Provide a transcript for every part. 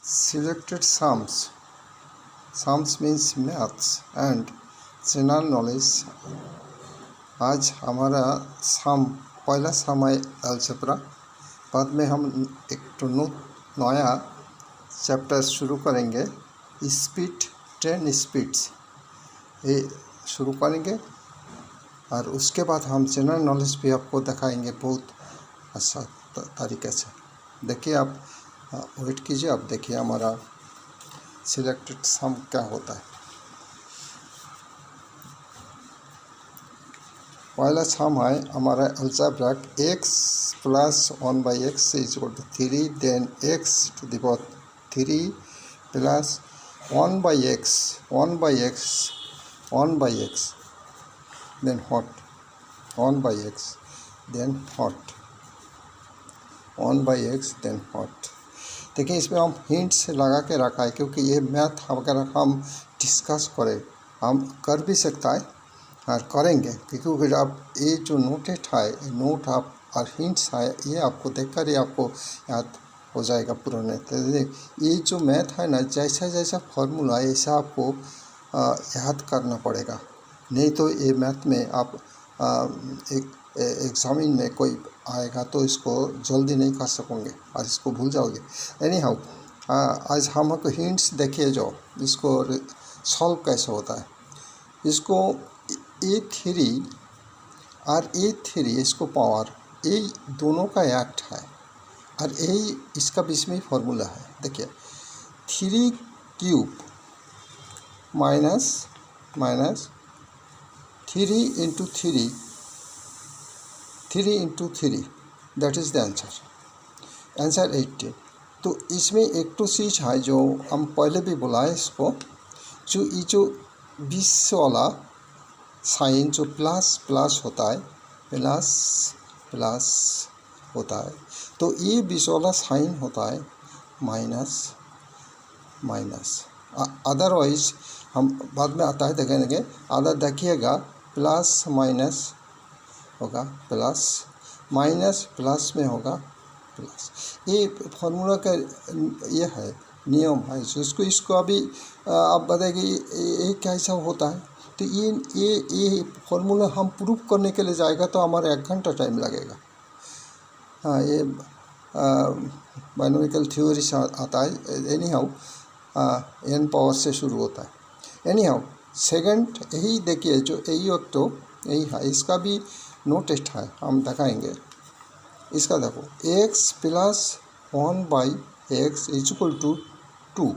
Selected sums. Sums means maths and general knowledge. आज हमारा सम पहला सम है अलजेब्रा। बाद में हम एक नया चैप्टर शुरू करेंगे, स्पीड 10 स्पीड्स ये शुरू करेंगे और उसके बाद हम जनरल नॉलेज भी आपको दिखाएंगे बहुत अच्छा तरीके से। देखिए आप वेट कीजिए, आप देखिए हमारा सिलेक्टेड सम क्या होता है। पहला सम है हमारा algebra x plus 1/x is equal to 3, then x to the power 3 plus 1/x then what 1/x then what 1/x then what. देखिए इसमें हम हिंट्स लगा के रखा है क्योंकि ये मैथ अगर हम डिस्कस करें हम कर भी सकता है और करेंगे, क्योंकि आप ये जो नोटेड है नोट आप और हिंट्स है ये आपको देखकर ही आपको याद हो जाएगा पुराने। तो ये जो मैथ है ना, जैसा जैसा फॉर्मूला है ऐसा आपको याद करना पड़ेगा, नहीं तो ये मैथ में आप एक एग्जामिन में कोई आएगा तो इसको जल्दी नहीं कर सकोगे और इसको भूल जाओगे। एनी हाउ आज हमको हिंट्स देखिए जो इसको सॉल्व कैसे होता है। इसको A3 और A3 इसको पावर ये दोनों का एक्ट है और यही इसका बीच में फॉर्मूला है। देखिए 3 cube minus 3 into 3 that is the answer 18। तो इसमें एक तो चीज़ है जो हम पहले भी बोला है, इसको जो 20 वाला साइन जो प्लस होता है प्लस होता है, तो ये 20 वाला साइन होता है माइनस। अदरवाइज हम बाद में आता है देखेंगे, अदर देखिएगा प्लस माइनस होगा प्लस में होगा प्लस। ये फॉर्मूला का ये है नियम है, इसको अभी आप बताइए ये कैसा होता है। तो ये फॉर्मूला हम प्रूव करने के लिए जाएगा तो हमारा 1 घंटा टाइम लगेगा। हाँ, ये बायोनॉमिकल थ्योरी से आता है। एनी हाउ n पावर से शुरू होता है। एनी हाउ सेकेंड यही देखिए जो यही तो यही है, इसका भी नोटेस्ट है, हम दिखाएंगे। इसका देखो x plus 1/x is equal to 2,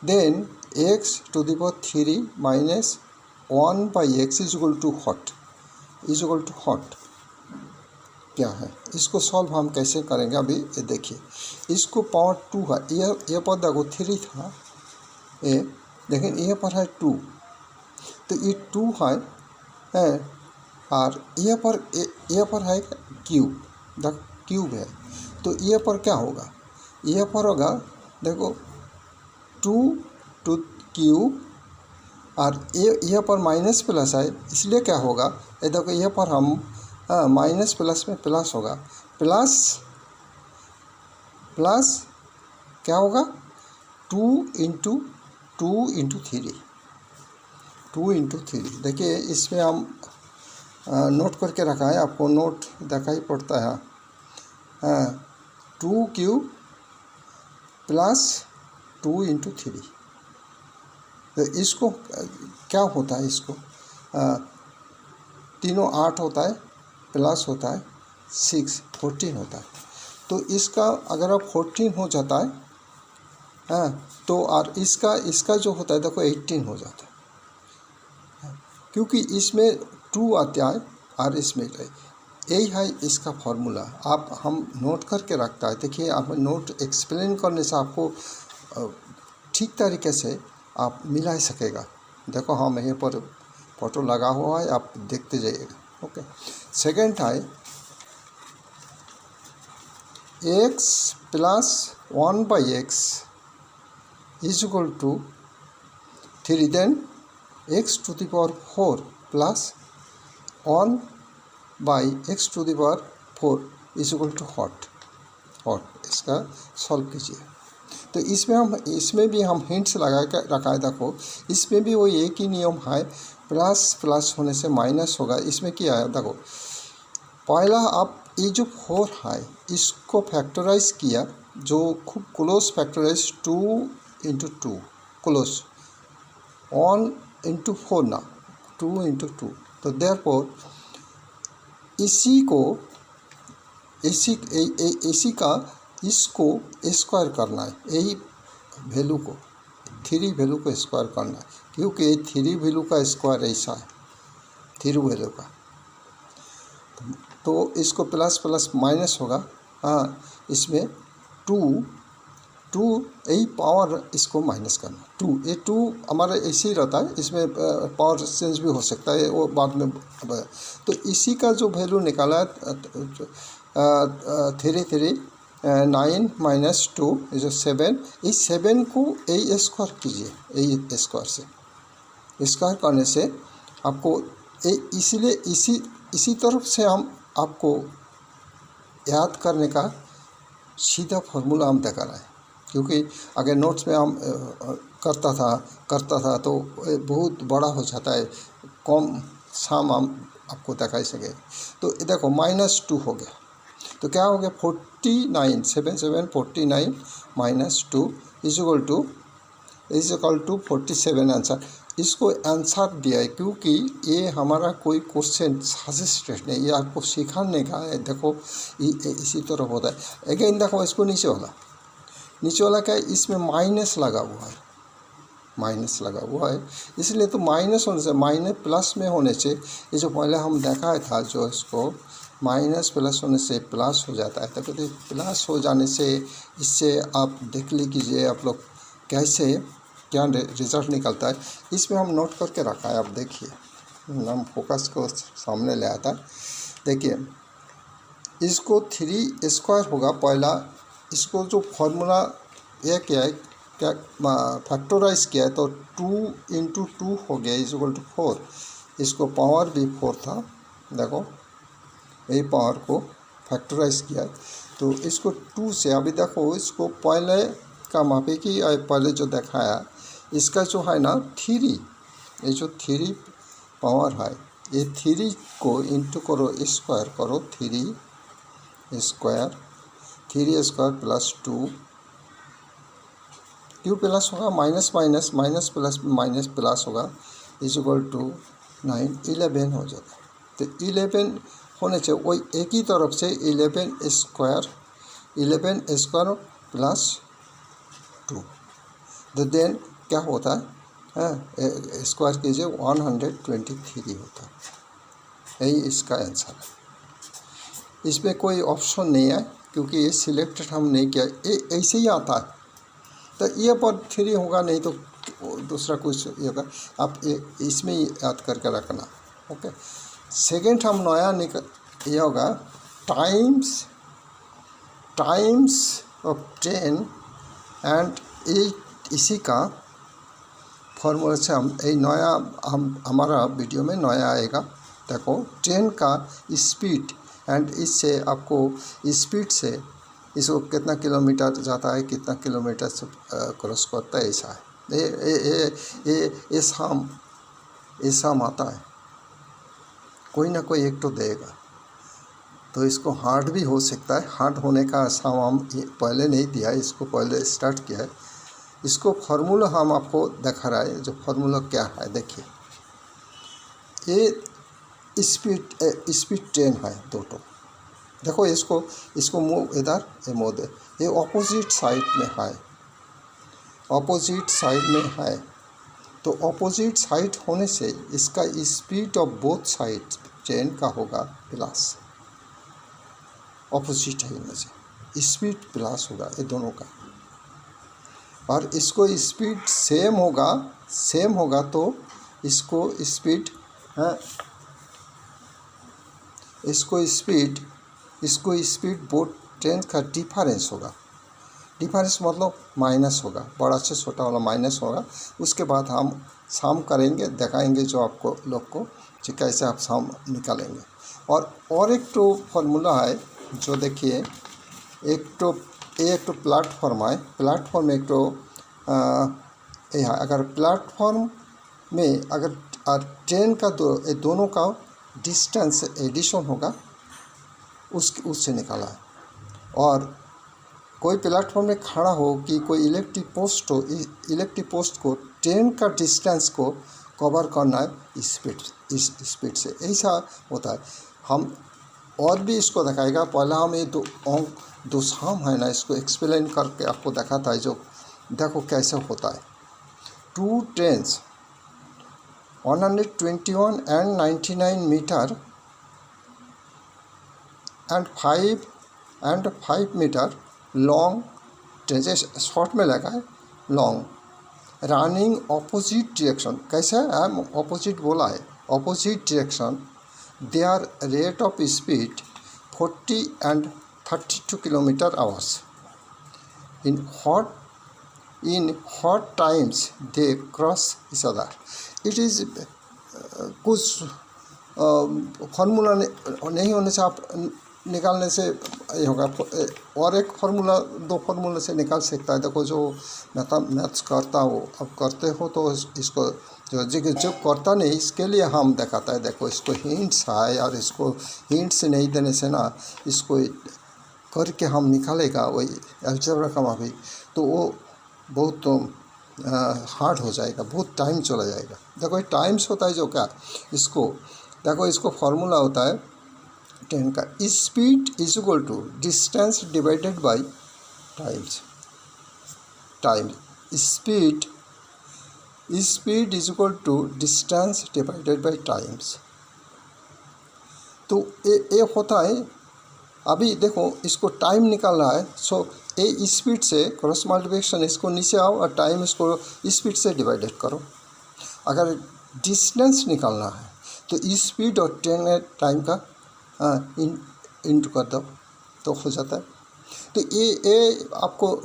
then x to the power 3 minus 1/x is equal to what क्या है। इसको सॉल्व हम कैसे करेंगे अभी ये देखिए। इसको पावर 2 है, ये पर देखो 3 था ये, लेकिन ये पर है 2, तो ये 2 है और ये पर है क्यूब है, तो ये पर क्या होगा, ये पर होगा देखो 2 टू क्यूब और ये पर माइनस प्लस है, इसलिए क्या होगा ये देखो ये पर हम माइनस प्लस में प्लस होगा, प्लस क्या होगा 2 इंटू 3। देखिए इसमें हम नोट करके रखा है, आपको नोट देखा ही पड़ता है। 2 क्यूब प्लस 2 इंटू 3, तो इसको क्या होता है, इसको तीनों 8 होता है, प्लस होता है 6 14 होता है। तो इसका अगर आप 14 हो जाता है तो और इसका जो होता है देखो 18 हो जाता है, क्योंकि इसमें 2 आता है और इसमें यही है इसका फॉर्मूला। आप हम नोट करके रखता है। देखिए आप नोट एक्सप्लेन करने से आपको ठीक तरीके से आप मिला सकेगा। देखो हम यहाँ पर फोटो लगा हुआ है, आप देखते जाइएगा। ओके, सेकेंड है x plus 1/x is equal to 3, then x to the power 4 plus 1/x to the power 4 is equal to what इसका सॉल्व कीजिए। तो इसमें भी हम हिंट्स लगा के रखा है। देखो इसमें भी वो एक ही नियम है, प्लस प्लस होने से माइनस होगा। इसमें क्या है देखो, पहला आप ये जो 4 है इसको फैक्टराइज किया, जो खूब close factorise 2 into 2 close 1 into 4 ना 2 इंटू 2। तो देयरफॉर इसी का इसको स्क्वायर करना है, यही वैल्यू को 3 वैल्यू को स्क्वायर करना है, क्योंकि 3 वैल्यू का स्क्वायर ऐसा है 3 वैल्यू का। तो इसको प्लस प्लस माइनस होगा। हाँ, इसमें 2 यही पावर इसको माइनस करना 2, ये 2 हमारा ऐसे ही रहता है, इसमें पावर चेंज भी हो सकता है, वो बाद में। तो इसी का जो वैल्यू निकाला 3 9 माइनस 2 जो 7, इस 7 को यही स्क्वायर कीजिए, यही स्क्वायर से स्क्वायर करने से आपको इसीलिए इसी तरफ से हम आपको याद करने का सीधा फार्मूला हम देखा रहे हैं। क्योंकि अगर नोट्स में हम करता था तो बहुत बड़ा हो जाता है, कम शाम हम आपको दिखाई सके। तो देखो -2 हो गया, तो क्या हो गया 49 7 7 49 minus 2 is equal to 47 answer. इसको आंसर दिया है क्योंकि ये हमारा कोई क्वेश्चन सजेस्टेड नहीं, ये आपको सिखाने का है। देखो इसी तरह होता है। अगेन देखो इसको नीचे वाला क्या है, इसमें माइनस लगा हुआ है, इसलिए तो माइनस होने से माइनस प्लस में होने से ये जो पहले हम देखा था, जो इसको माइनस प्लस होने से प्लस हो जाता है। तो प्लस हो जाने से इससे आप देख लीजिए आप लोग कैसे क्या रिजल्ट निकलता है। इसमें हम नोट करके रखा है, आप देखिए, हम फोकस को सामने ले आता है। देखिए इसको 3 स्क्वायर होगा पहला, इसको जो फॉर्मूला ये क्या है, क्या फैक्टराइज किया है, तो 2 इंटू 2 हो गया इज इक्वल टू 4। इसको पावर भी 4 था, देखो यही पावर को फैक्टराइज किया है। तो इसको 2 से अभी देखो, इसको पहले का मापे कि पहले जो दिखाया, इसका जो है ना 3, ये जो 3 पावर है, ये 3 को इंटू करो, स्क्वायर करो, 3 स्क्वायर प्लस 2, क्यों प्लस होगा, minus minus minus plus minus plus होगा, इज इक्वल टू 9 11 हो जाता है। तो 11 होने से वही एक ही तरफ से 11 स्क्वायर प्लस 2, तो देन क्या होता है, स्क्वायर कीजिए 123 होता है। यही इसका आंसर है। इसमें कोई ऑप्शन नहीं है क्योंकि ये सिलेक्टेड हम नहीं किया, ये ऐसे ही आता है। तो ये पर 3 होगा, नहीं तो दूसरा कुछ ये होगा, आप इसमें ही याद करके रखना। ओके, सेकेंड हम नया ये होगा टाइम्स ऑफ 10 एंड 8। इसी का फॉर्मूला से हम नया हमारा वीडियो में नया आएगा। देखो 10 का स्पीड एंड इससे आपको स्पीड से इसको कितना किलोमीटर जाता है, कितना किलोमीटर से क्रॉस करता है, ऐसा है। ये शाम आता है, कोई ना कोई एक तो देगा। तो इसको हार्ड भी हो सकता है, हार्ड होने का शाम हम पहले नहीं दिया, इसको पहले स्टार्ट किया है। इसको फार्मूला हम आपको दिखा रहा है, जो फार्मूला क्या है देखिए। ये स्पीड 10 है, दो तो देखो इसको मूव इधर, ये मूव दे, ये ऑपोजिट साइड में है। तो ऑपोजिट साइड होने से इसका स्पीड ऑफ बोथ साइड 10 का होगा प्लस, ऑपोजिट है इनमें से, स्पीड प्लस होगा ये दोनों का। और इसको स्पीड सेम होगा तो इसको स्पीड बोथ 10 का डिफरेंस होगा। डिफरेंस मतलब माइनस होगा, बड़ा से छोटा वाला माइनस होगा। उसके बाद हम सम करेंगे, दिखाएंगे जो आपको लोग को कि कैसे आप सम निकालेंगे। और एक तो फार्मूला है जो देखिए, एक तो ये एक तो प्लेटफॉर्म है, प्लेटफॉर्म एक तो यह अगर प्लेटफॉर्म में अगर ट्रेन का ये दोनों का डिस्टेंस एडिशन होगा उससे निकाला है। और कोई प्लेटफॉर्म में खड़ा हो कि कोई इलेक्ट्रिक पोस्ट हो, इलेक्ट्रिक पोस्ट को ट्रेन का डिस्टेंस को कवर करना है इस स्पीड से, ऐसा होता है। हम और भी इसको दिखाएगा, पहले हम ये दो साम है ना, इसको एक्सप्लेन करके आपको दिखाता है। जो देखो कैसे होता है। Two trains 121 and 99 metre and 5 metre long train, short में लगा है लॉन्ग, रनिंग ऑपोजिट डायरेक्शन। कैसे है, ऑपोजिट बोला है, opposite direction. There rate of speed 40 and 32 kilometre hours. In hot times they cross each other. It is कुछ formula नहीं होने से आप निकालने से ये होगा। और एक फार्मूला, दो फार्मूला से निकाल सकता है। देखो जो मैथ्स करता हो, अब करते हो तो इसको जो करता नहीं, इसके लिए हम दिखाता है। देखो इसको हिंट्स है, और इसको हिंट्स नहीं देने से ना, इसको करके हम निकालेगा वही अलजेब्रा का भी, तो वो बहुत हार्ड हो जाएगा, बहुत टाइम चला जाएगा। देखो ये टाइम्स होता है जो क्या, इसको देखो, इसको फार्मूला होता है ट्रेन का, speed is equal to distance divided by times. Speed is equal to distance divided by times. तो ये होता है। अभी देखो इसको टाइम निकालना है, सो ए स्पीड से क्रॉस मल्टीप्लिकेशन, इसको नीचे आओ और टाइम इसको स्पीड से डिवाइडेड करो। अगर डिस्टेंस निकालना है तो स्पीड और टाइम का इंटू कर दो तो हो जाता है। तो ये आपको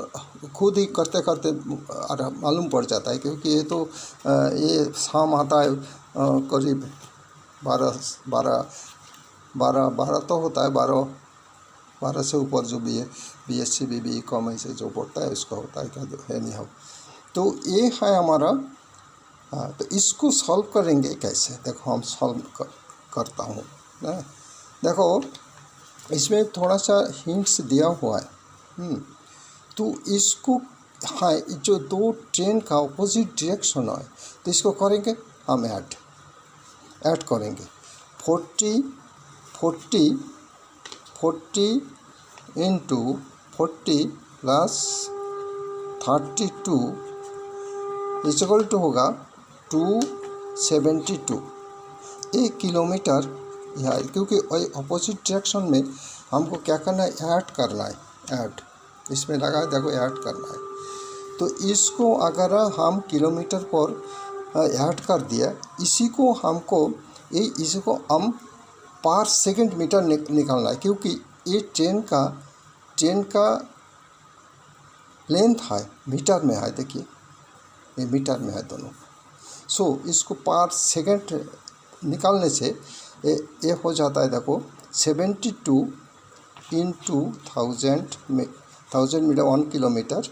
खुद ही करते करते मालूम पड़ जाता है, क्योंकि ये तो ये शाम आता है करीब 12 तो होता है, 12 से ऊपर जो BSc BBE कॉमर्स से जो पढ़ता है उसका होता है, क्या है नहीं हो। तो ये है हमारा। हाँ, तो इसको सॉल्व करेंगे कैसे, देखो हम सॉल्व करता हूँ ना। देखो इसमें थोड़ा सा हिंट्स दिया हुआ है। तो इसको, हाँ, जो दो ट्रेन का अपोजिट डायरेक्शन है तो इसको करेंगे हम ऐड करेंगे 40 इंटू 40 प्लस 32 इक्वल टू होगा 272 1 किलोमीटर। यहाँ क्योंकि अपोजिट डायरेक्शन में हमको क्या करना है, ऐड करना है, ऐड इसमें लगा है, देखो ऐड करना है। तो इसको अगर हम किलोमीटर पर ऐड कर दिया, इसी को हम पर सेकंड मीटर निकालना है, क्योंकि ये ट्रेन का लेंथ है मीटर में है। देखिए ये मीटर में है दोनों। सो इसको पर सेकंड निकालने से ये हो जाता है। देखो 72 into 1000 metre 1 kilometre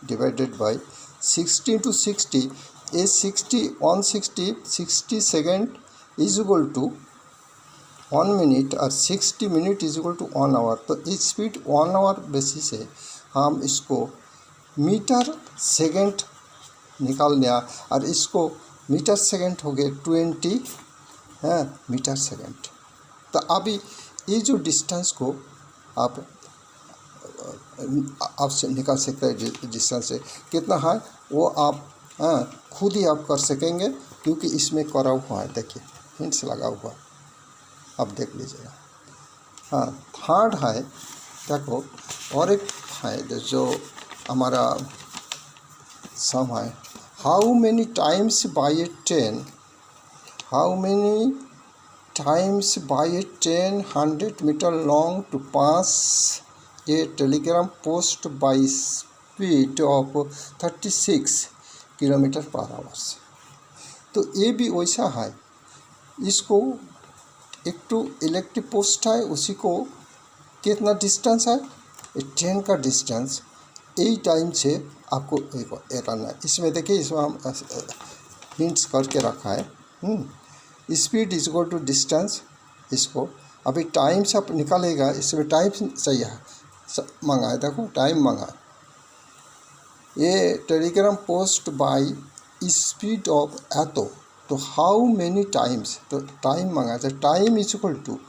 divided by 60 into 60, ये 60 second is equal to 1 minute, और 60 minute is equal to 1 hour. तो इस स्पीड 1 आवर बेसिस से हम इसको मीटर सेकेंड निकाल लिया, और इसको मीटर सेकेंड हो गए 20 मीटर सेकेंड। तो अभी ये जो डिस्टेंस को आप से निकाल सकते हैं, डिस्टेंस से कितना है वो आप खुद ही आप कर सकेंगे, क्योंकि इसमें करा हुआ है। देखिए हिंट्स लगा हुआ है, आप देख लीजिएगा। हाँ, थर्ड है, देखो और एक है जो हमारा सम है, how many times by a train 100 metre long to pass a telegram post by speed of 36 kilometre per hours. तो ये भी वैसा है। इसको एक तो इलेक्ट्रिक पोस्ट है, उसी को कितना डिस्टेंस है ट्रेन का डिस्टेंस यही टाइम से आपको ये करना है। इसमें देखिए, इसमें हम हिंट्स करके रखा है। Speed is equal to distance. इसको अभी टाइम से आप निकालेगा, इसमें टाइम चाहिए मांगा है, देखो टाइम मांगा है। ये telegram post by speed of एतो, तो हाउ मेनी टाइम्स, तो टाइम मांगा है। Time is equal to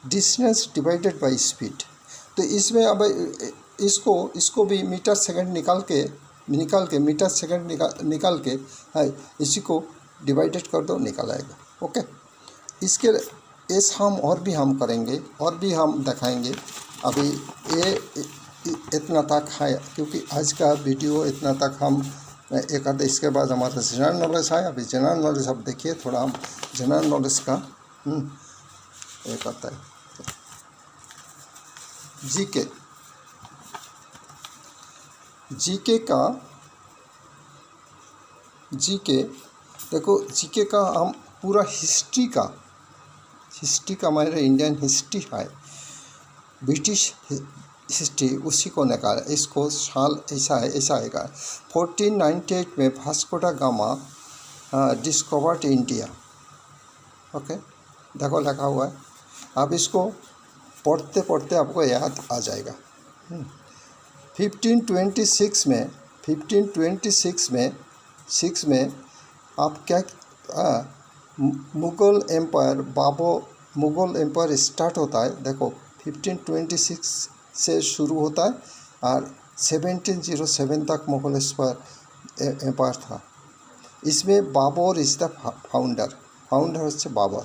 distance divided by speed. तो इसमें अब इसको भी मीटर सेकंड निकाल के मीटर सेकंड निकाल के है, इसी को डिवाइडेड कर दो, निकल आएगा। ओके, इसके इस और भी हम करेंगे, और भी हम दिखाएंगे। अभी ये इतना तक है, क्योंकि आज का वीडियो इतना तक हम एक आधे, इसके बाद हमारा जनरल नॉलेज है। अभी जनरल नॉलेज अब देखिए, थोड़ा हम जनरल नॉलेज का ये करता है। जीके देखो, जीके का हम पूरा हिस्ट्री का हमारा इंडियन हिस्ट्री है, ब्रिटिश हिस्ट्री, उसी को निकाला। इसको साल ऐसा आएगा 1498 में वास्को दा गामा डिस्कवर्ड इंडिया। ओके, देखो लिखा हुआ है। अब इसको पढ़ते पढ़ते आपको याद आ जाएगा। 1526 में आप क्या मुग़ल एम्पायर स्टार्ट होता है। देखो 1526 से शुरू होता है और 1707 तक मुग़ल एम्पायर था। इसमें बाबर इज द फाउंडर হচ্ছে बाबर।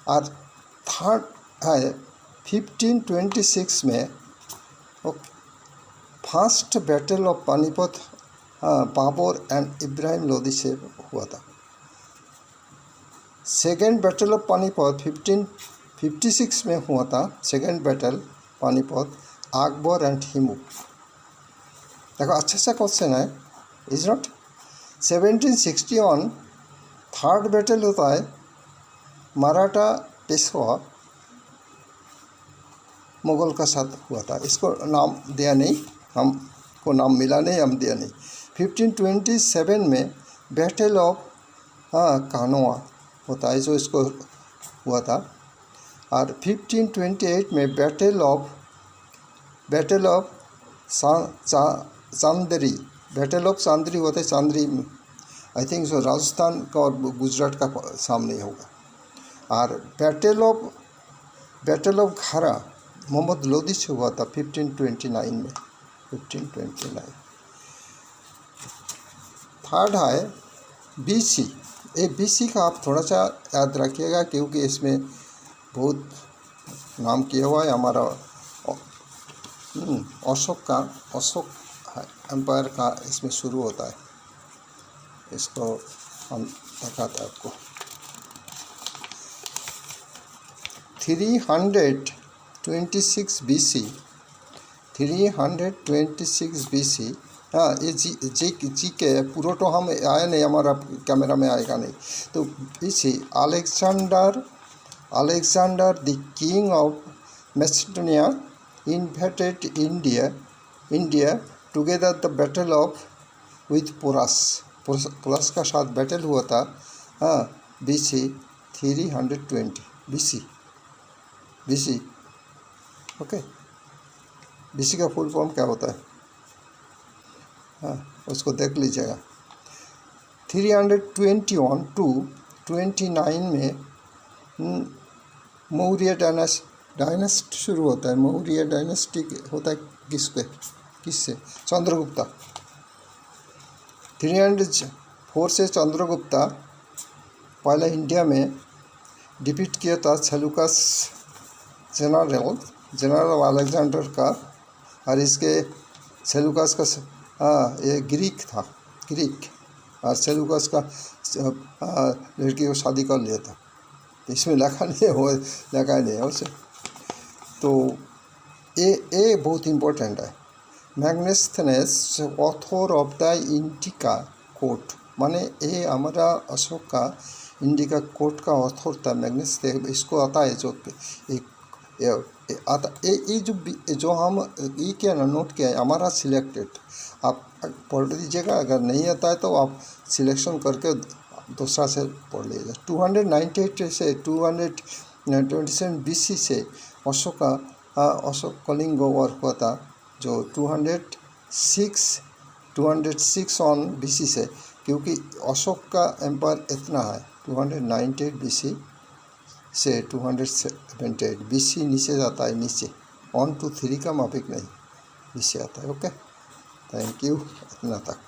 और थर्ड है 1526 में first battle of Panipat Babur and Ibrahim Lodi से हुआ था। सेकेंड बैटल ऑफ पानीपत 1556 में हुआ था। Second battle Panipat Akbar and Hemu. देखो अच्छा सा क्वेश्चन है, इज नॉट। 1761 थर्ड बैटल होता है मराठा पेशवा मुग़ल का साथ हुआ था। इसको नाम दिया नहीं, हमको नाम मिला नहीं, हम दिया नहीं। 1527 में बैटल ऑफ कानोआ होता है, जो इसको हुआ था। और 1528 में बैटल ऑफ चांदरी होता है। चांदरी आई थिंक सो राजस्थान का और गुजरात का सामने होगा। और बैटल ऑफ घारा मोहम्मद लोदी से हुआ था 1529 में। 1529 थर्ड है बीसी। ये बीसी का आप थोड़ा सा याद रखिएगा, क्योंकि इसमें बहुत नाम किया हुआ है हमारा अशोक एम्पायर का इसमें शुरू होता है। इसको हम दिखाते हैं आपको। 326 BC 326 BC। हाँ, ये जी के पूरा तो हम आया नहीं, हमारा कैमरा में आएगा नहीं। तो BC Alexander the king of Macedonia invaded India together the battle of with Porus का साथ बैटल हुआ था। हाँ, BC 320 BC। ओके, BC का फुल फॉर्म क्या होता है? हाँ, उसको देख लीजिएगा। 321 to 29 में मौर्य डायनेस्टी शुरू होता है। मौर्य डायनेस्टी होता है किससे? चंद्रगुप्ता। 304 से चंद्रगुप्ता पहले इंडिया में डिफीट किया था सेलुकस जनरल अलेक्जेंडर का। और इसके सेलुकस का ये ग्रीक था, और सेलुकस का लड़की को शादी कर लिया था। इसमें लिखा नहीं है उसे। तो ये बहुत इम्पोर्टेंट है। Megasthenes author of the Indica code, माने ये हमारा अशोक का इंडिका कोड का ऑथर था मैग्नेस्थेनेस। इसको आता है जो एक आता ये जो हम ये किया ना, नोट किया है हमारा सिलेक्टेड, आप पढ़ लीजिएगा। अगर नहीं आता है तो आप सिलेक्शन करके दूसरा से पढ़ लीजिएगा। 298 से 227 BC से अशोक कलिंग वॉर हुआ था, जो 206 ऑन BC से, क्योंकि अशोक का एम्पायर इतना है 298 BC से 278 BC नीचे जाता है, नीचे 1 2 3 का मापिक नहीं, नीचे आता है। ओके, थैंक यू, इतना तक।